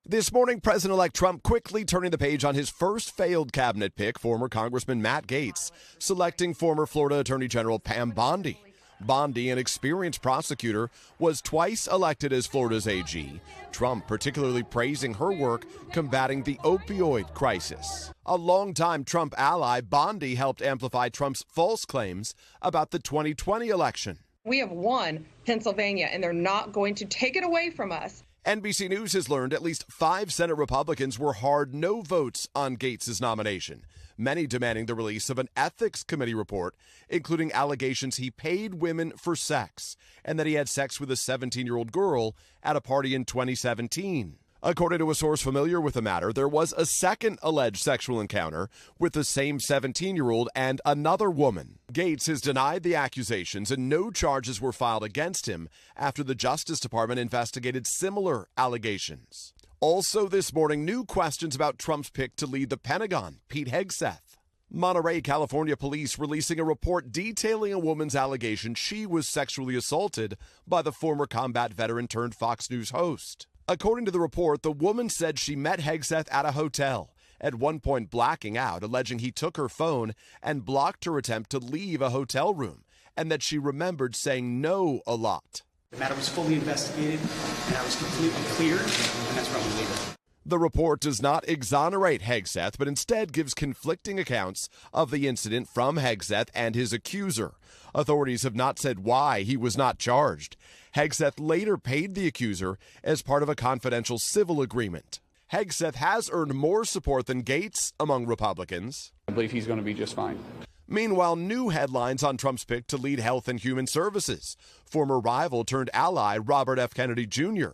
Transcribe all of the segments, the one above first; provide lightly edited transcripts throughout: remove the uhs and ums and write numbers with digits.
This morning, President-elect Trump quickly turning the page on his first failed cabinet pick, former Congressman Matt Gaetz, selecting former Florida Attorney General Pam Bondi. Bondi, an experienced prosecutor, was twice elected as Florida's AG. Trump particularly praising her work combating the opioid crisis. A longtime Trump ally, Bondi helped amplify Trump's false claims about the 2020 election. We have won Pennsylvania, and they're not going to take it away from us. NBC News has learned at least 5 Senate Republicans were hard no votes on Gaetz' nomination, many demanding the release of an ethics committee report, including allegations he paid women for sex and that he had sex with a 17-year-old girl at a party in 2017. According to a source familiar with the matter, there was a second alleged sexual encounter with the same 17-year-old and another woman. Gaetz has denied the accusations and no charges were filed against him after the Justice Department investigated similar allegations. Also this morning, new questions about Trump's pick to lead the Pentagon, Pete Hegseth. Monterey, California police releasing a report detailing a woman's allegation she was sexually assaulted by the former combat veteran turned Fox News host. According to the report, the woman said she met Hegseth at a hotel, at one point blacking out, alleging he took her phone and blocked her attempt to leave a hotel room, and that she remembered saying no a lot. The matter was fully investigated, and I was completely cleared, and that's where I'm leaving. The report does not exonerate Hegseth, but instead gives conflicting accounts of the incident from Hegseth and his accuser. Authorities have not said why he was not charged. Hegseth later paid the accuser as part of a confidential civil agreement. Hegseth has earned more support than Gaetz among Republicans. I believe he's going to be just fine. Meanwhile, new headlines on Trump's pick to lead Health and Human Services. Former rival turned ally Robert F. Kennedy Jr.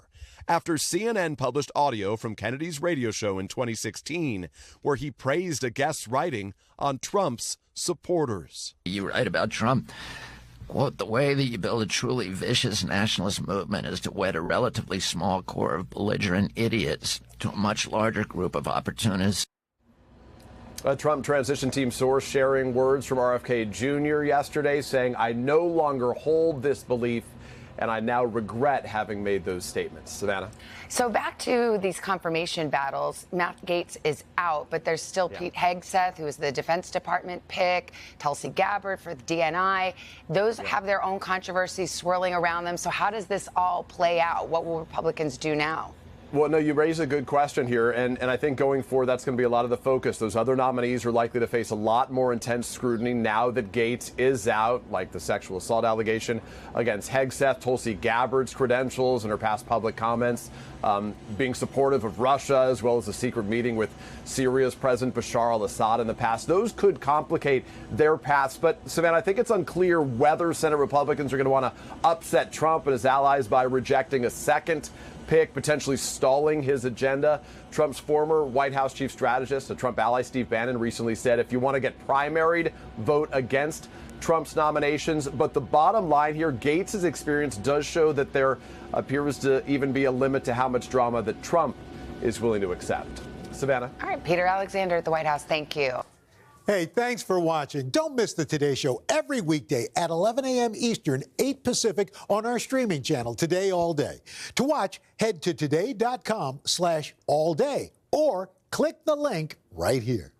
after CNN published audio from Kennedy's radio show in 2016, where he praised a guest's writing on Trump's supporters. You write about Trump. Quote, the way that you build a truly vicious nationalist movement is to wed a relatively small core of belligerent idiots to a much larger group of opportunists. A Trump transition team source sharing words from RFK Jr. yesterday saying, I no longer hold this belief and I now regret having made those statements. Savannah? So back to these confirmation battles, Matt Gaetz is out, but there's still Pete Hegseth, who is the Defense Department pick, Tulsi Gabbard for the DNI. Those have their own controversies swirling around them. So how does this all play out? What will Republicans do now? Well, no, you raise a good question here, and I think going forward, that's going to be a lot of the focus. Those other nominees are likely to face a lot more intense scrutiny now that Gaetz is out, like the sexual assault allegation against Hegseth, Tulsi Gabbard's credentials and her past public comments, being supportive of Russia, as well as a secret meeting with Syria's President Bashar al-Assad in the past. Those could complicate their paths. But, Savannah, I think it's unclear whether Senate Republicans are going to want to upset Trump and his allies by rejecting a second pick, potentially stalling his agenda. Trump's former White House chief strategist, a Trump ally, Steve Bannon, recently said if you want to get primaried, vote against Trump's nominations. But the bottom line here, Gaetz's experience does show that there appears to even be a limit to how much drama that Trump is willing to accept. Savannah? All right, Peter Alexander at the White House, thank you. Hey, thanks for watching. Don't miss the Today Show every weekday at 11 a.m. Eastern, 8 Pacific on our streaming channel, Today All Day. To watch, head to today.com/allday or click the link right here.